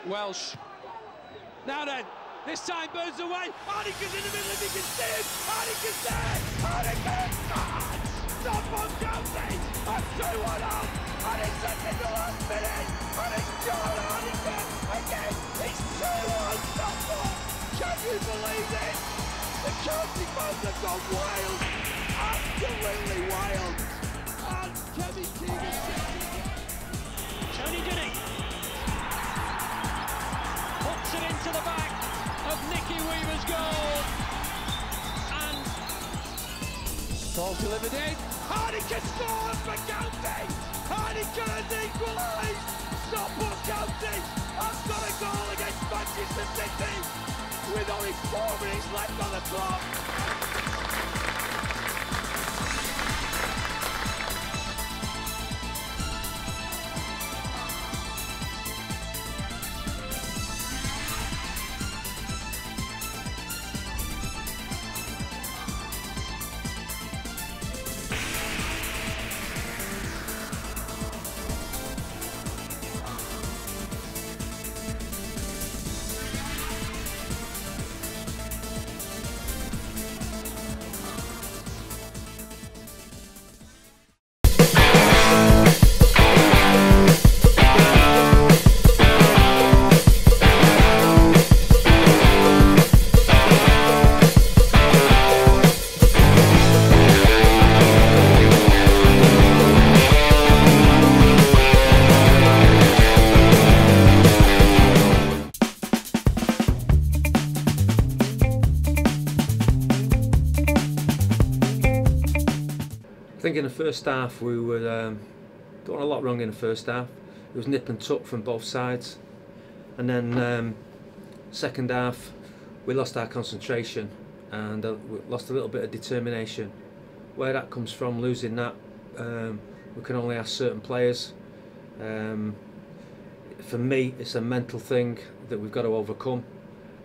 Welsh. Now then, this time Burns away. Hardigan's in the middle if he can see him. Hardigan's there. Hardigan! Stockport County are 2-1 up. And it's at the last minute. And it's John Hardigan again. It's 2-1 Stockport. Can you believe it? The county fans have gone wild. Absolutely wild. And Kevin Keegan. Tony Goody puts it into the back of Nicky Weaver's goal, and ball delivered in. Hardigan scores for County. Hardigan has equalised. Stockport County have got a goal against Manchester City with only 4 minutes left on the clock. I think in the first half we were doing a lot wrong in the first half. It was nip and tuck from both sides, and then second half we lost our concentration and we lost a little bit of determination. Where that comes from, losing that, we can only ask certain players. For me, it's a mental thing that we've got to overcome,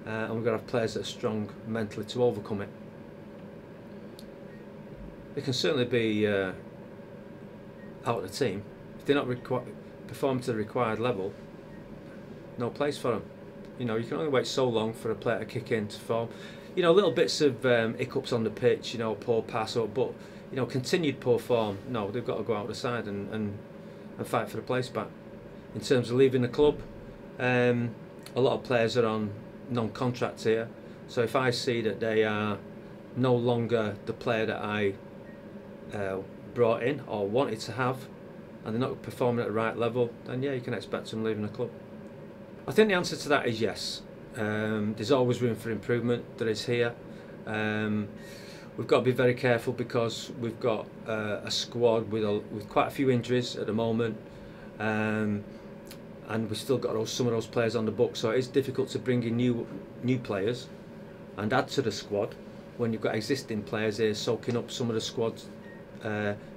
and we've got to have players that are strong mentally to overcome it. They can certainly be out of the team. If they're not performing to the required level, no place for them. You know, you can only wait so long for a player to kick into form. You know, little bits of hiccups on the pitch, you know, poor pass up, but you know, continued poor form. No, they've got to go out the side and fight for the place back. In terms of leaving the club, a lot of players are on non-contract here. So if I see that they are no longer the player that I brought in or wanted to have, and they're not performing at the right level, then yeah, you can expect them leaving the club. I think the answer to that is yes. There's always room for improvement. There is here. We've got to be very careful because we've got a squad with quite a few injuries at the moment, and we've still got some of those players on the book. So it is difficult to bring in new players and add to the squad when you've got existing players here soaking up some of the squad's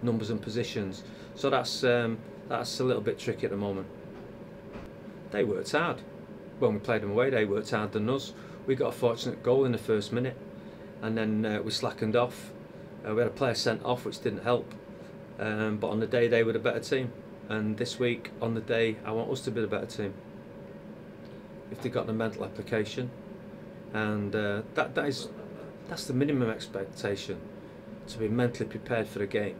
numbers and positions. So that's a little bit tricky at the moment. They worked hard. When we played them away, they worked harder than us. We got a fortunate goal in the first minute, and then we slackened off. We had a player sent off, which didn't help. But on the day, they were the better team. And this week, on the day, I want us to be the better team. If they got the mental application, and that's the minimum expectation, to be mentally prepared for the game.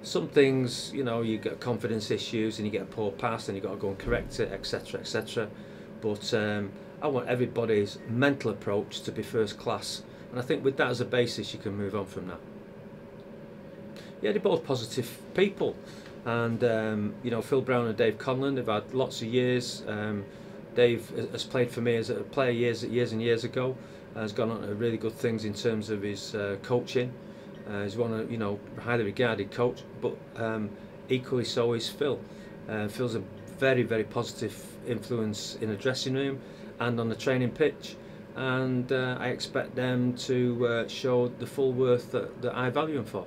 Some things, you know, you get confidence issues and you get a poor pass and you've got to go and correct it, etc, etc. But I want everybody's mental approach to be first class, and I think with that as a basis you can move on from that. Yeah, they're both positive people, and you know, Phil Brown and Dave Conlon, they've had lots of years. Dave has played for me as a player years and years ago. Has gone on to really good things in terms of his coaching. He's one of, you know, highly regarded coach, but equally so is Phil. Phil's a very, very positive influence in the dressing room and on the training pitch, and I expect them to show the full worth that I value them for.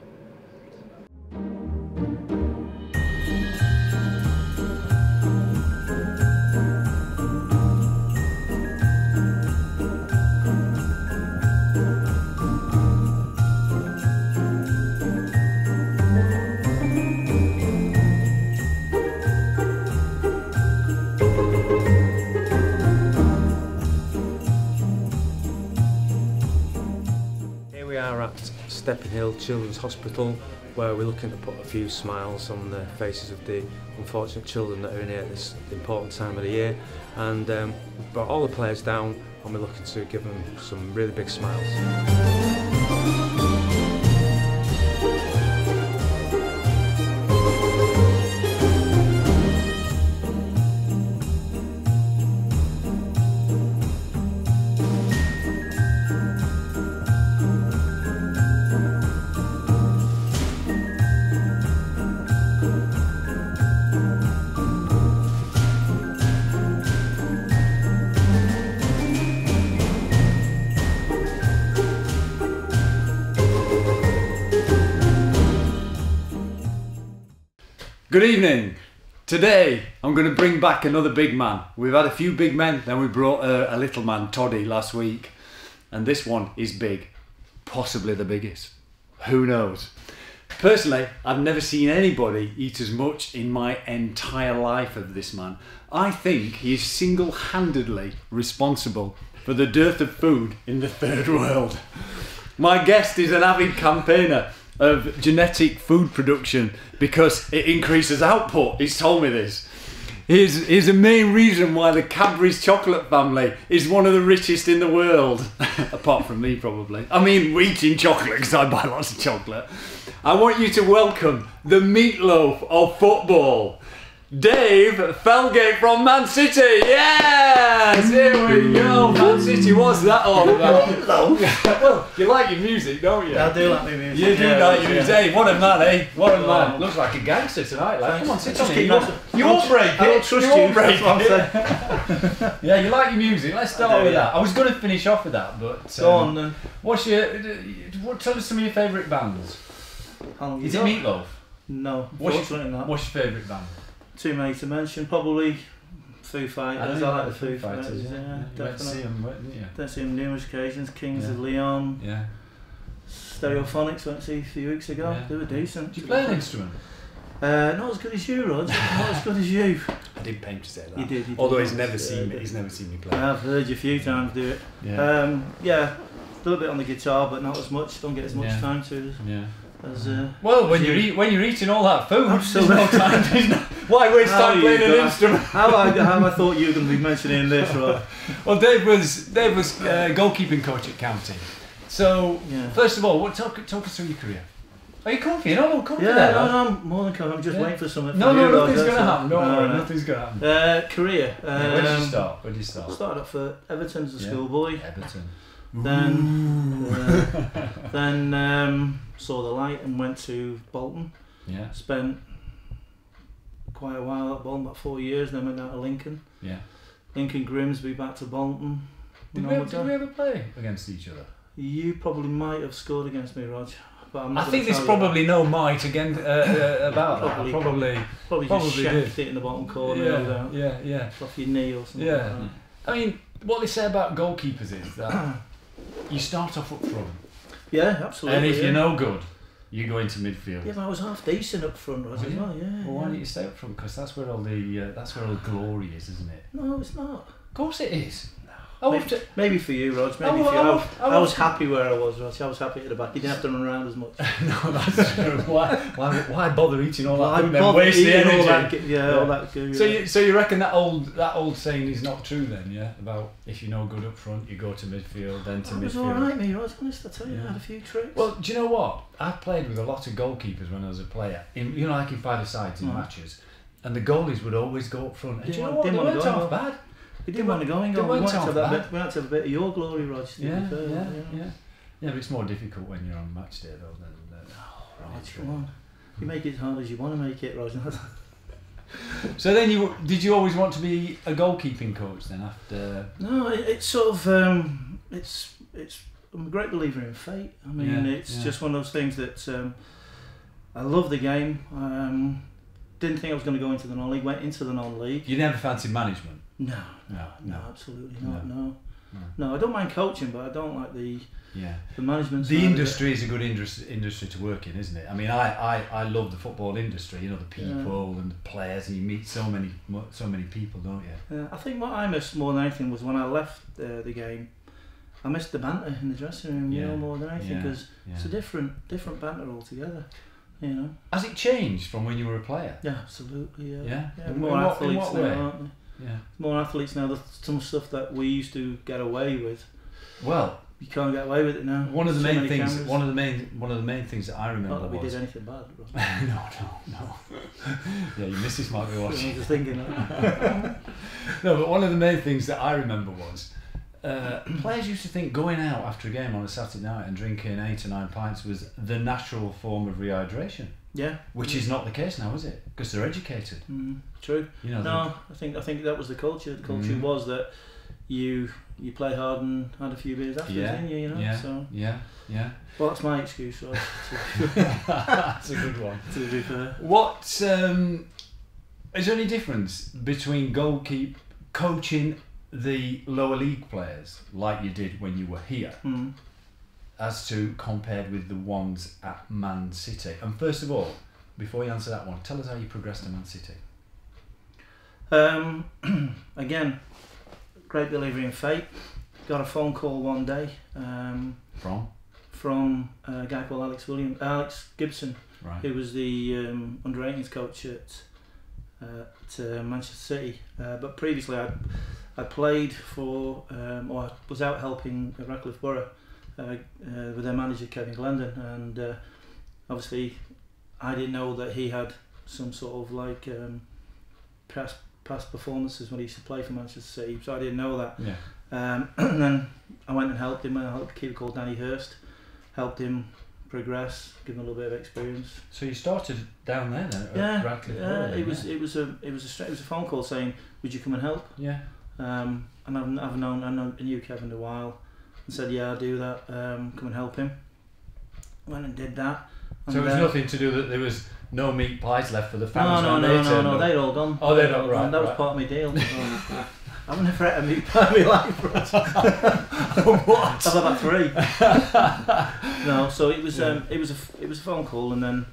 Stepping Hill Children's Hospital, where we're looking to put a few smiles on the faces of the unfortunate children that are in here at this important time of the year. And we've brought all the players down and we're looking to give them some really big smiles. Good evening. Today I'm going to bring back another big man. We've had a few big men, then we brought a little man, Toddy, last week. And this one is big. Possibly the biggest. Who knows? Personally, I've never seen anybody eat as much in my entire life as this man. I think he is single-handedly responsible for the dearth of food in the third world. My guest is an avid campaigner of genetic food production because it increases output. He's told me this. He's the main reason why the Cadbury's chocolate family is one of the richest in the world. Apart from me, probably. I mean, eating chocolate, because I buy lots of chocolate. I want you to welcome the meatloaf of football, Dave Felgate from Man City. Yes, here we go. Man City, what's that all about? Well, you like your music, don't you? I do like my music. You do like your music. Hey, what a man, eh? What a man. Looks like a gangster tonight, lad. Come on, sit on it. You won't break it. I don't trust you. Break That's what I'm saying. Yeah, you like your music. Let's start with that. I was going to finish off with that, but go on then. Tell us some of your favourite bands. Is it Meatloaf? No. What's your favourite band? Too many to mention. Probably Foo Fighters. I like the Foo Fighters. Yeah, definitely. Don't see them numerous occasions. Kings of Leon. Yeah. Stereophonics went to see a few weeks ago. Yeah. They were decent. Do you play an instrument? Not as good as you, Rod. Not as good as you. I did pay him to say that. You did. Although he's never seen me. He's never seen me play. I've heard you a few times do it. Yeah. Yeah. A little bit on the guitar, but not as much. Don't get as much time to. Yeah. Well, when you're eating all that food, there's no time. Why waste time playing an instrument? How I thought you were going to be mentioning this, Rod? Well, Dave was goalkeeping coach at County. So first of all, talk us through your career. Are you comfy? No, comfy there. No, I'm more than comfy. I'm just waiting for something. No, nothing's going to happen. Don't worry, nothing's going to happen. Career. Where did you start? Where did you start? Started off for Everton as a schoolboy. Everton. Then saw the light and went to Bolton. Yeah. Spent quite a while at Bolton, about 4 years. Then went down to Lincoln. Yeah. Lincoln Grimsby, back to Bolton. Did we ever play against each other? You probably might have scored against me, Rodger. But I think there's probably no might again about that. Probably just did. it in the bottom corner. Yeah. Off your knee or something. Yeah. Like that. I mean, what they say about goalkeepers is that you start off up front. Yeah, absolutely. And if you're no good, you go into midfield. Yeah, but I was half decent up front, as well. Yeah. Well, why don't you stay up front? Because that's where all the glory is, isn't it? No, it's not. Of course it is. Maybe for you, Rog. Maybe for you. I was happy where I was, Rog. I was happy at the back. You didn't have to run around as much. No, that's true. Why bother eating all that food and waste the energy? All that goo. So you reckon that old saying is not true then? Yeah, about if you're no good up front, you go to midfield, then to midfield. It was all right, me, Rog. Honest, I tell you, I had a few tricks. Well, do you know what? I played with a lot of goalkeepers when I was a player. Like in five-a-sides in matches, and the goalies would always go up front. And do you know what? They weren't half bad. We didn't want to go in. We had to have a bit of your glory, Rog. Yeah, but it's more difficult when you're on match day, though. Rog, come on. You make it as hard as you want to make it, Rog. So then, did you always want to be a goalkeeping coach then? After no, it's sort of it's. I'm a great believer in fate. I mean, it's just one of those things that I love the game. Didn't think I was going to go into the non-league. Went into the non-league. You never fancied management? No, absolutely not. No, I don't mind coaching, but I don't like the management. The industry is a good industry to work in, isn't it? I mean, I love the football industry. You know, the people and the players, and you meet so many people, don't you? I think what I missed more than anything was when I left the game. I missed the banter in the dressing room, you know, more than anything, because it's a different banter altogether, you know. Has it changed from when you were a player? Yeah, absolutely. Yeah. More athletes now, way? aren't they? Yeah. More athletes now. There's some stuff that we used to get away with. Well, you can't get away with it now. One of the So main many things. cameras. One of the main things that I remember Not that we was. did anything bad. No. Yeah, your missus might be I watching. was just thinking that. No, but one of the main things that I remember was players used to think going out after a game on a Saturday night and drinking 8 or 9 pints was the natural form of rehydration. Yeah. Which is not the case now, is it? Because they're educated. True. You know. No, I think that was the culture. The culture was that you play hard and had a few beers after, didn't you? You know. So. Yeah. Well, that's my excuse. Right? That's a good one. To be fair. What is there any difference between coaching the lower league players like you did when you were here, as to compared with the ones at Man City? And first of all, before you answer that one, tell us how you progressed to Man City. Again, great believer in fate. Got a phone call one day from a guy called Alex Gibson, right, who was the under-18s coach at Manchester City. But previously, I played for, or I was out helping Radcliffe Borough with their manager Kevin Glendon, and obviously I didn't know that he had some sort of like past performances when he used to play for Manchester City, so I didn't know that. Yeah. And then I went and helped him. I helped a keeper called Danny Hurst, helped him progress, give him a little bit of experience. So you started down there then at Radcliffe Borough? It was a phone call saying, would you come and help? Yeah. And I knew Kevin a while, and said, yeah, I'll do that. Come and help him. Went and did that. And so it was nothing to do that there was no meat pies left for the fans. No, they'd all gone. Oh, they'd all right. That was part of my deal. I've never had a meat pie in my life. What? I've had about 3. No, so it was a phone call, and then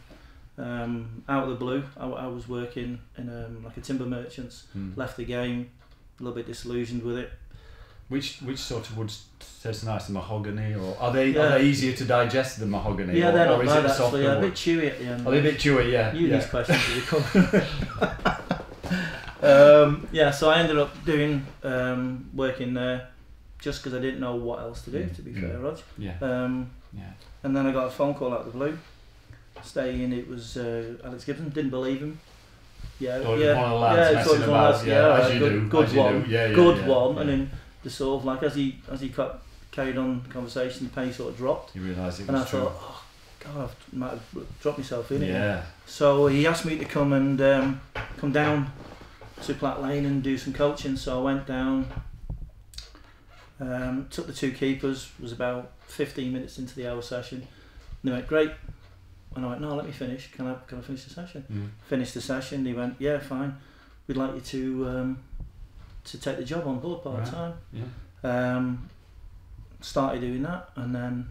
out of the blue, I was working in like a timber merchants. Left the game, a little bit disillusioned with it. Which sort of woods taste nice, the mahogany, or are they easier to digest than mahogany? Yeah, they're not or bad is it actually. A bit chewy at the end. Are they a bit chewy? Yeah. These questions as you come. So I ended up doing working there just because I didn't know what else to do. To be fair, Rog. Yeah. And then I got a phone call out of the blue. Staying, it was Alex Gibson. Didn't believe him. One of the lads messing about. As you do. Good one. Good one. And then the sort of like as he carried on the conversation, the pace sort of dropped. You realised it was and I true. thought, oh God, I might have dropped myself in it. Yeah. So he asked me to come and come down to Platt Lane and do some coaching. So I went down, took the 2 keepers. Was about 15 minutes into the hour session. And they went, great. And I went, no, let me finish. Can I finish the session? Finished the session. He went, yeah, fine. We'd like you to take the job on board part time. Yeah. Started doing that, and then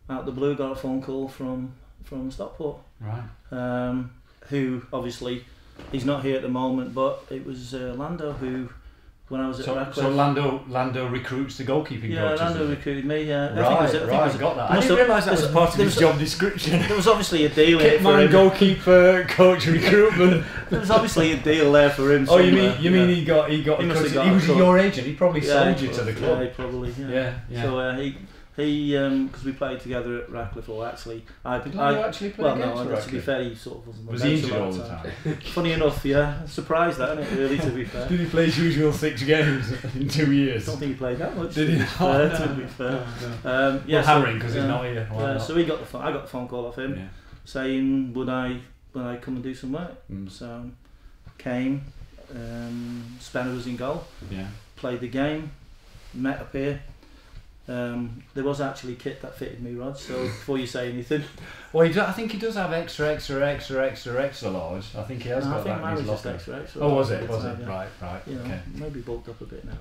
out of the blue got a phone call from Stockport. Right. Who obviously he's not here at the moment, but it was Lando who, when I was at Radcliffe. So Lando recruits the goalkeeping coaches. Yeah, Lando recruited me. Yeah. Got that. I didn't realise that was part of his job description. There was obviously a deal in it for him. Goalkeeper coach recruitment. There was obviously a deal there for him. Oh, you mean he got he was your agent. He probably sold you to the club. Yeah, probably. Yeah. So he because we played together at Radcliffe, or actually I actually play against Radcliffe? To be fair, he sort of wasn't. Was he injured all the time? Funny enough, yeah. Surprised that, isn't it? Really, to be fair. Did he play his usual 6 games in 2 years? I don't think he played that much. Did he? To be fair. Well, hammering because he's not here. So I got the phone call off him saying would I come and do some work. So came. Spenner was in goal. Yeah. Played the game. Met up here. There was actually kit that fitted me, Rod, so before you say anything. Well, I think he does have extra large. I think he has got that in his locker. Extra. Oh, was it? Right. You know, okay. Maybe bulked up a bit now.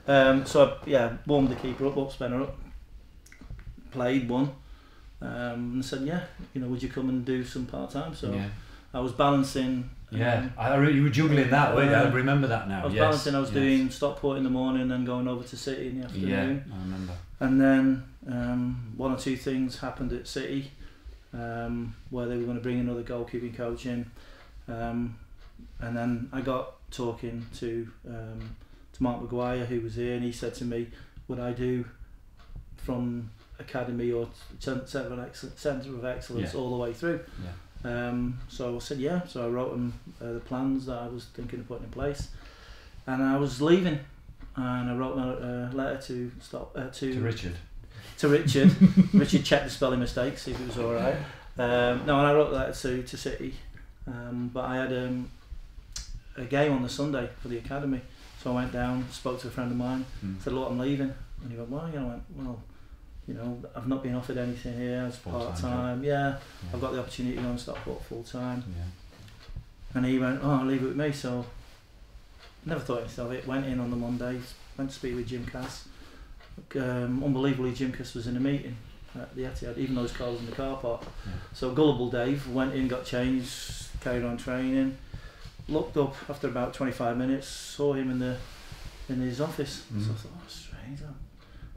But, so I warmed the keeper up, Spenner up, played one, and said, would you come and do some part-time? So I was balancing Yeah, you were juggling that, weren't you? I remember that now. I was balancing. I was doing Stockport in the morning and then going over to City in the afternoon. Yeah, I remember. And then one or two things happened at City where they were going to bring another goalkeeping coach in. And then I got talking to Mark Maguire, who was here, and he said to me, would I do from academy or centre of excellence all the way through? So I said yeah. So I wrote them the plans that I was thinking of putting in place, and I was leaving, and I wrote a letter to Richard. Richard checked the spelling mistakes, see if it was all right. And I wrote that to City, but I had a game on the Sunday for the academy, so I went down, spoke to a friend of mine, said, look, I'm leaving, and he went, why? And I went, well, you know, I've not been offered anything here as part-time. I've got the opportunity to go and Stockport full-time. And he went, oh, leave it with me. So never thought anything of it. Went in on the Monday, went to speak with Jim Cass. Unbelievably, Jim Cass was in a meeting at the Etihad, even though his car was in the car park. So gullible Dave went in, got changed, carried on training. Looked up after about 25 minutes, saw him in his office. So I thought, oh, strange.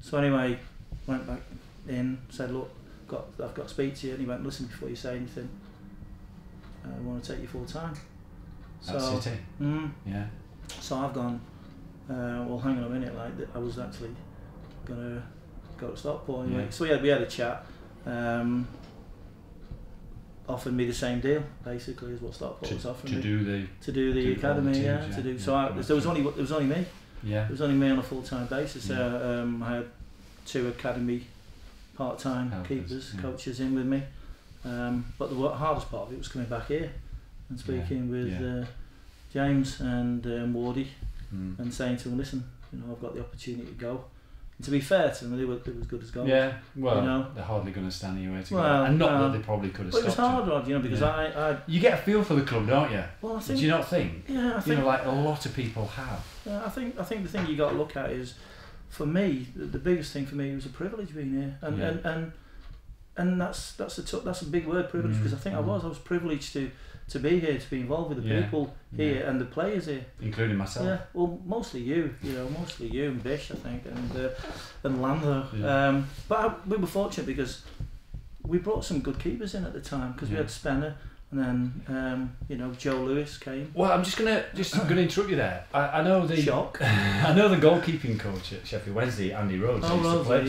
So anyway, went back in, said, look, I've got to speak to you. And he went, listen, before you say anything, I want to take you full time. At City? Yeah. So I've gone, well, hang on a minute, like, I was actually going to go to Stockport anyway. So we had a chat. Offered me the same deal, basically, as what Stockport was offering me. To do the academy, teams, So there was only me. Yeah. It was only me on a full-time basis. I had 2 academy part-time coaches in with me. But the hardest part of it was coming back here and speaking with James and Wardy and saying to them, listen, you know, I've got the opportunity to go. And to be fair to them, they were as good as gold. Yeah, well, you know? They're hardly going to stand anywhere to go. And not that they probably could have stopped. It was hard, Rod, you know, because I... You get a feel for the club, don't you? Well, I think... Do you not think? Yeah, I think... You know, like a lot of people have. Yeah, I think the thing you got to look at is, for me, the biggest thing for me was a privilege being here. And that's a big word, privilege, because I think I was privileged to be here, to be involved with the people here and the players here, including myself. Yeah, well, mostly you and Bish, I think, and Lando. But we were fortunate because we brought some good keepers in at the time, because we had Spenner, and then Joe Lewis came. Well, I'm just gonna interrupt you there. I know the shock. I know the goalkeeping coach at Sheffield Wednesday, Andy Rhodes. Oh, Rhodes, I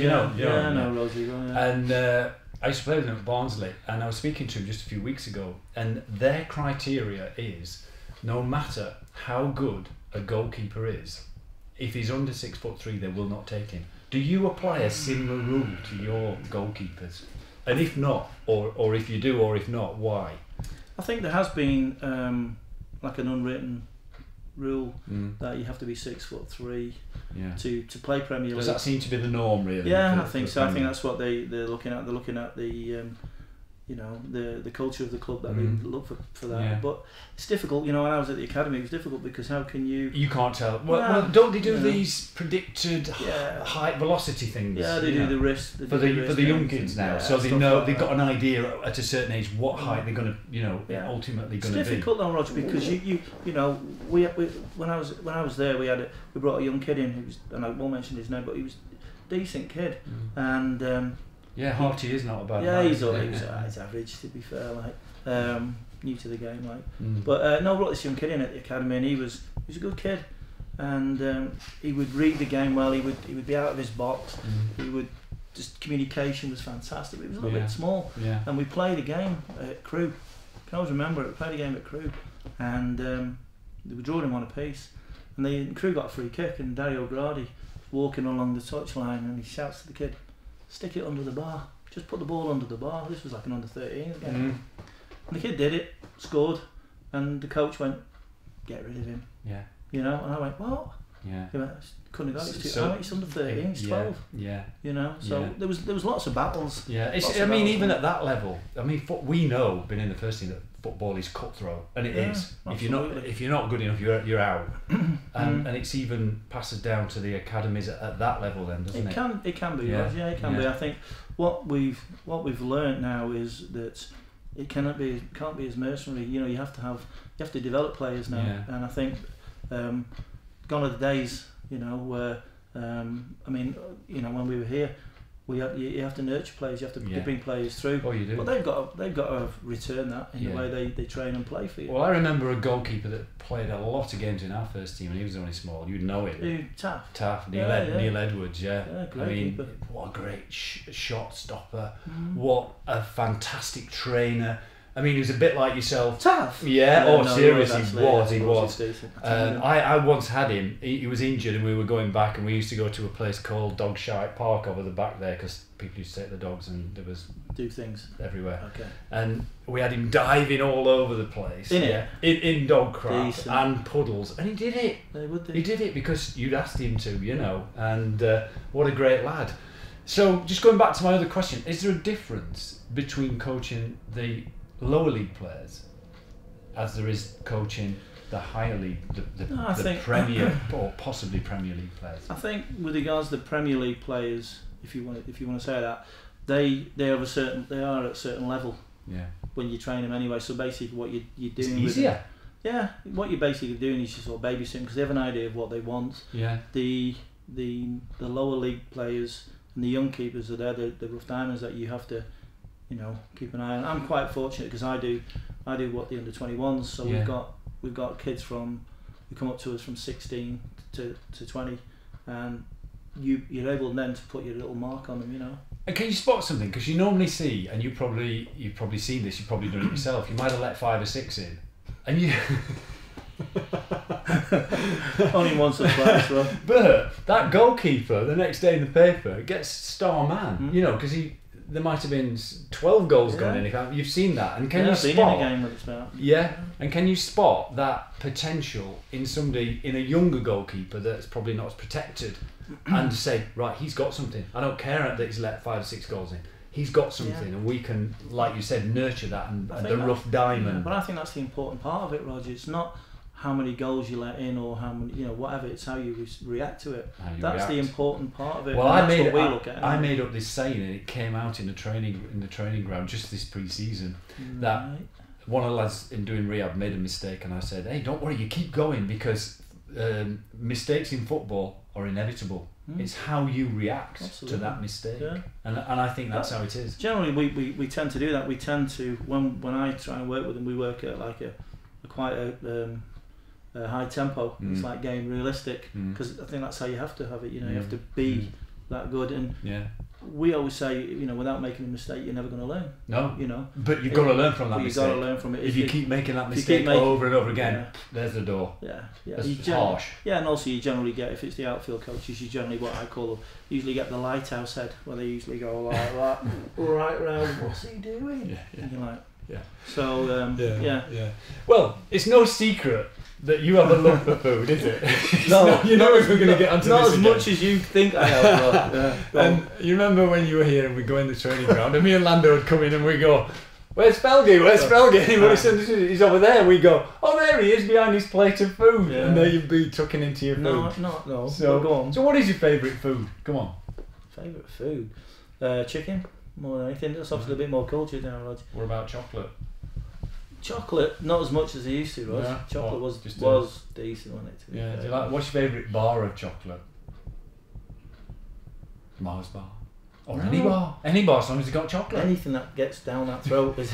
know Rhodes. And I used to play with him at Barnsley, and I was speaking to him just a few weeks ago, and their criteria is, no matter how good a goalkeeper is, if he's under 6'3", they will not take him. Do you apply a similar rule to your goalkeepers? And if not, or if you do, or if not, why? I think there has been like an unwritten rule that you have to be 6'3" to play Premier League. Does that seem to be the norm, really? Yeah, I think so. I think that's what they're looking at. They're looking at the the culture of the club that they look for that. Yeah. But it's difficult. You know, when I was at the academy, it was difficult because how can you? You can't tell. Well, don't they do these predicted height velocity things? Yeah, they do the wrist for the young kids now. So they know they've got an idea at a certain age what height they're going to ultimately going to be. It's difficult though, Roger, because you know we when I was there we brought a young kid in who was, and I won't mention his name, but he was a decent kid and. Yeah, Harty is not a bad man. He's average, to be fair, like new to the game, like. But no, brought this young kid in at the academy, and he was a good kid, and he would read the game well. He would be out of his box. He would just communication was fantastic. It was a little bit small, and we played a game at Crewe. I can always remember it. We played a game at Crewe, and they were drawing 1 apiece, and the Crewe got a free kick, and Dario Gradi walking along the touchline, and he shouts to the kid, stick it under the bar. Just put the ball under the bar. This was like an under-13 game. And the kid did it, scored, and the coach went, get rid of him. Yeah. You know, and I went, what? Yeah. He went, couldn't have got it. It's under 13, it's 12. Yeah. You know, so there was lots of battles. Yeah. Even at that level, we know, being in the first team, that football is cutthroat, and it is. Absolutely. If you're not good enough, you're out. And it's even passes down to the academies at that level, then, doesn't it? It can be. Yeah, it can be. I think what we've learnt now is that it can't be as mercenary. You know, you have to develop players now, and I think gone are the days, you know, where I mean, you know, when we were here, you have to nurture players, you have to bring players through. Oh, you do. But they've got to return that in the way they train and play for you. Well, I remember a goalkeeper that played a lot of games in our first team, and he was only small. You'd know it. Taff. Neil Edwards. Great I mean, keeper. what a great shot stopper. What a fantastic trainer. I mean, he was a bit like yourself. Taff? Yeah, seriously, he He was. decent. I once had him. He was injured, and we were going back, and we used to go to a place called Dogshite Park over the back there, because people used to take the dogs, and there was do things everywhere. Okay. And we had him diving all over the place. In dog crap and puddles, and he did it. He did it because you'd asked him to, you know. And what a great lad. So, just going back to my other question, is there a difference between coaching the lower league players as there is coaching the higher league, the Premier or possibly Premier League players? I think with regards to the Premier League players, if you want to say that, they are at a certain level. Yeah. When you train them anyway, so basically what you're doing. It's easier. Yeah, what you're basically doing is just sort of babysitting, because they have an idea of what they want. Yeah. The lower league players and the young keepers are there, the rough diamonds that you have to, you know, keep an eye on. I'm quite fortunate because I do what the under-21s. So we've got kids who come up to us from 16 to 20, and you're able then to put your little mark on them, you know. And can you spot something? Because you normally see, and you've probably seen this, you've probably done it yourself. You might have let 5 or 6 in, and you. Only once or twice, right? But that goalkeeper, the next day in the paper, gets star man. You know, because there might have been 12 goals gone in. You've seen that, and can you spot? Been in a game with about. Yeah, and can you spot that potential in somebody, in a younger goalkeeper that's probably not as protected, and say, right, he's got something. I don't care that he's let 5 or 6 goals in. He's got something, and we can, like you said, nurture that and the rough diamond. Yeah, but I think that's the important part of it, Rodger. It's not how many goals you let in or how many, you know, whatever. It's how you react to it. That's the important part of it. Well, I made up this saying, and it came out in the training ground just this pre-season. That one of the lads in doing rehab made a mistake, and I said, "Hey, don't worry, you keep going, because mistakes in football are inevitable. It's how you react to that mistake." And I think that's how it is. Generally, we tend to do that. We tend to, when I try and work with them, we work at like a quite a high tempo. It's like game realistic, because I think that's how you have to have it. You know, you have to be that good. And we always say, you know, without making a mistake, you're never going to learn. No, you know. But you've got to learn from that mistake. You've got to learn from it. If you keep making that mistake over and over again, there's the door. It's harsh. Yeah, and also you generally get, if it's the outfield coaches, you generally, what I call them, usually get the lighthouse head, where they usually go like that, right round. What's he doing? And you're like, So Well, it's no secret that you have a love for food, is it? No, you're not going to get onto not this as again. much as you think I have. And you remember when you were here and we go in the training ground, and me and Lando would come in and we go, "Where's Felgate? Where's Felgate?" And he said, "He's over there." And we go, "Oh, there he is, behind his plate of food." And there you'd be tucking into your food. No. So go on. So what is your favourite food? Come on. Favourite food? Chicken, more than anything. That's obviously a bit more cultured now, Rog. What about chocolate? Chocolate, not as much as I used to, Rog. Chocolate was decent, wasn't it? Do you like? What's your favourite bar of chocolate? Mars bar. Or any bar. Any bar, as long as it's got chocolate. Anything that gets down that throat is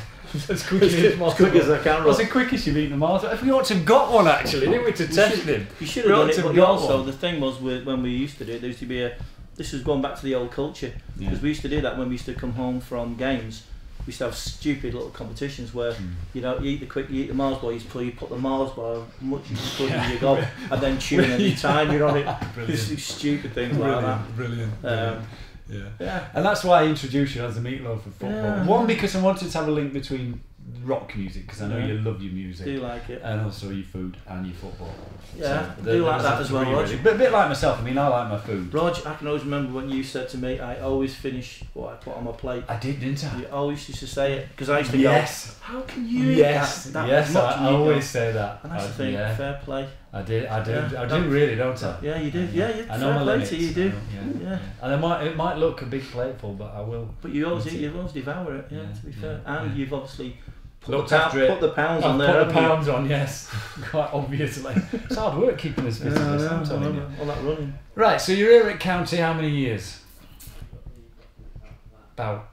as quick as I can. What's the quickest you've eaten a Mars? If we ought to have got one, actually, didn't we, to test him? You should have done it, but also the thing was, when we used to do it, there used to be this was going back to the old culture, because we used to do that when we used to come home from games. We used to have stupid little competitions where you eat the Mars bar, you put the Mars bar as much as you could in your gob, and then tune any time you're on it. Just stupid things like that. Brilliant. And that's why I introduced you as a meatloaf of football. One, because I wanted to have a link between rock music, because I know you love your music. Do like it. And also your food and your football. Yeah, so do like that as well, Rodger. But a bit like myself, I mean, I like my food. Rodger, I can always remember when you said to me, I always finish what I put on my plate. I did, didn't I? You always used to say it, because I used to go, how can you eat that Yes, much? I always say that. And that's the thing, fair play. I do really, don't I? Yeah, you do. Yeah, you. I know my limits. You do. Yeah. And it might look a big plateful, but I will. But you always devour it. Yeah, to be fair, and you've obviously put the pounds on there. Put the pounds on, yes, quite obviously. It's hard work keeping us fit. All that running. Right, so you're here at County how many years? About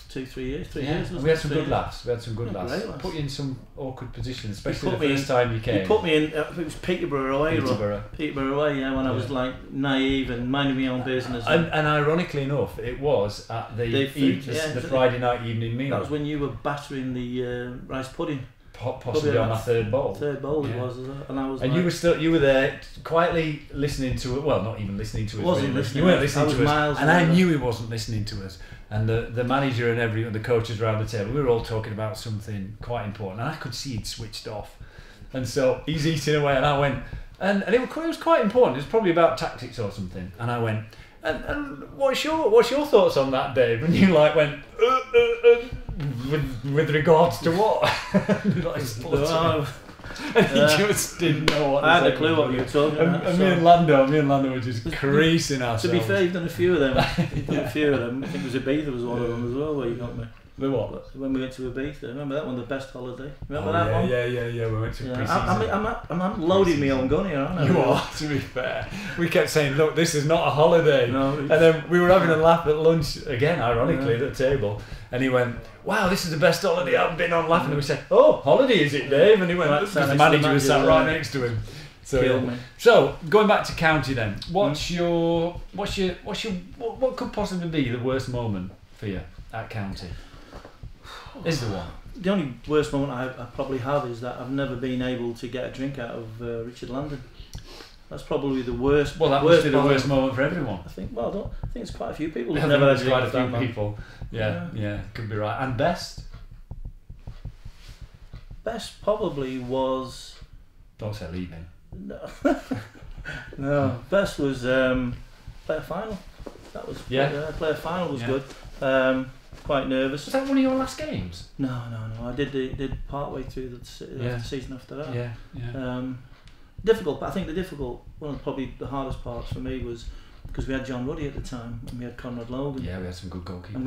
2-3 years. 3 yeah. years. We had some good laughs. Great laughs. Put you in some awkward positions, especially the first time you came. He put me in. It was Peterborough away. Peterborough away. Yeah, when I was like naive and minding my own business. And ironically enough, it was at the Friday night evening meal. That was when you were battering the rice pudding. Possibly on my third bowl. It was, and I was. And you were there quietly listening to it. Well, not even listening to us. Wasn't listening. You weren't listening to us, and I knew he wasn't listening to us. And the manager and the coaches around the table, we were all talking about something quite important, and I could see he'd switched off. And so he's eating away, and I went, and it was quite important. It was probably about tactics or something. And I went, and what's your thoughts on that, Dave? And you like went. With regards to what? And he just didn't know what. I had a clue what you were talking about. And me and Lando were just creasing ourselves. To be fair, you've done a few of them. I think it was Ibiza was one of them as well, where you got me. The what? When we went to Ibiza, remember that one, the best holiday? Remember that one? Yeah. We went to pre-season. I'm loading my own gun here, aren't I? You are, to be fair. We kept saying, look, this is not a holiday. No, and then we were having a laugh at lunch, again, ironically, at the table. And he went, wow, this is the best holiday I've been on, laughing. And we said, oh, holiday is it, Dave? And he went, because the manager was sat right next to him. So going back to County then, what could possibly be the worst moment for you at County? Is there one? The only worst moment I probably have is that I've never been able to get a drink out of Richard Landon. That's probably the worst. Well, that must be the worst moment for everyone. I think it's quite a few people who've never had a drink. Quite a few people. Yeah, could be right. And best? Best probably was. Don't say leaving. No. Best was player final. That was player final was good. Quite nervous. Was that one of your last games? No. I did part way through the season after that. Yeah. Difficult, but I think one of probably the hardest parts for me was because we had John Ruddy at the time and we had Conrad Logan. Yeah, we had some good goalkeepers. And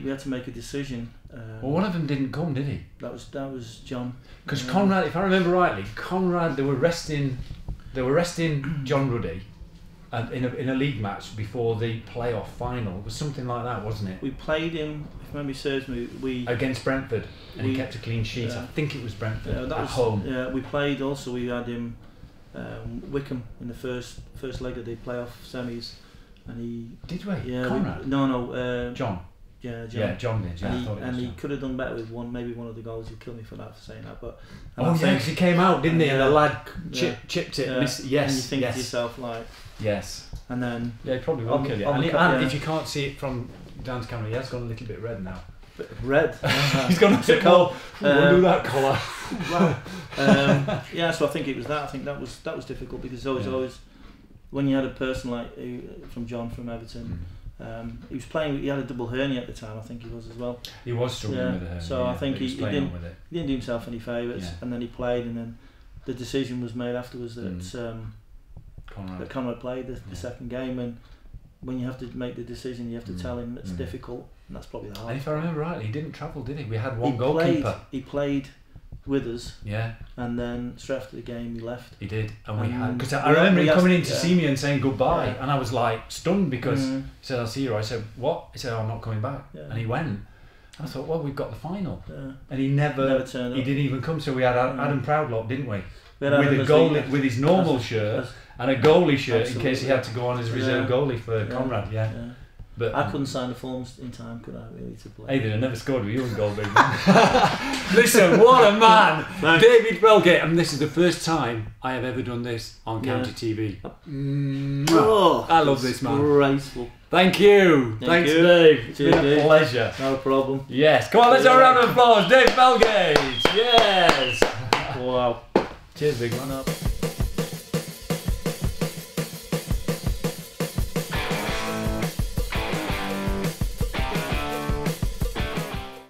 we had to make a decision. Well, one of them didn't come, did he? That was John. Because Conrad, if I remember rightly, they were resting John Ruddy. In a league match before the playoff final. It was something like that, wasn't it? We played him, if memory serves me, against Brentford, and he kept a clean sheet. I think it was Brentford at home. Yeah, we played also. We had him Wickham in the first leg of the playoff semis, and he did we? Yeah, Conrad? John. Yeah, John did. Yeah, and he could have done better with maybe one of the goals. He'll kill me for that, for saying that. But because he came out, didn't he? And the lad chipped it. Yeah. And you think to yourself like. Yes. And then. Yeah, he probably will kill you. And if you can't see it from down to camera, he has gone a little bit red now. Red. He's gone a bit cold. Undo that collar. Wow. So I think it was that. I think that was difficult because always when you had a person like from John from Everton. He was playing. He had a double hernia at the time. I think he was as well. He was struggling with a hernia. So I think he didn't do himself any favours, and then he played, and then the decision was made afterwards that Conrad played the second game, and when you have to make the decision, you have to tell him it's difficult, and that's probably the hard. And if I remember rightly, he didn't travel, did he? We had one goalkeeper. He played with us. Yeah. And then straight after the game, he left. He did, and we had because I remember him coming in to see me and saying goodbye, and I was like stunned because he said, "I'll see you." I said, "What?" He said, "Oh, I'm not coming back," and he went. I thought, well, we've got the final, and he never turned up. He didn't even come. So we had Adam Proudlock, didn't we? With a goalie, with his normal shirt and a goalie shirt in case he had to go on as reserve goalie for Conrad. Yeah. But I couldn't sign the forms in time, could I, really, to play? Hey, I never scored with you in goal, big man. Listen, what a man! David Felgate, and this is the first time I have ever done this on County TV. I love this man. Graceful. Thank you. Thanks, Dave. It's been a pleasure. No problem. Yes. Come on, let's have a round of applause. Dave Felgate. Yes. Wow. Cheers, big man.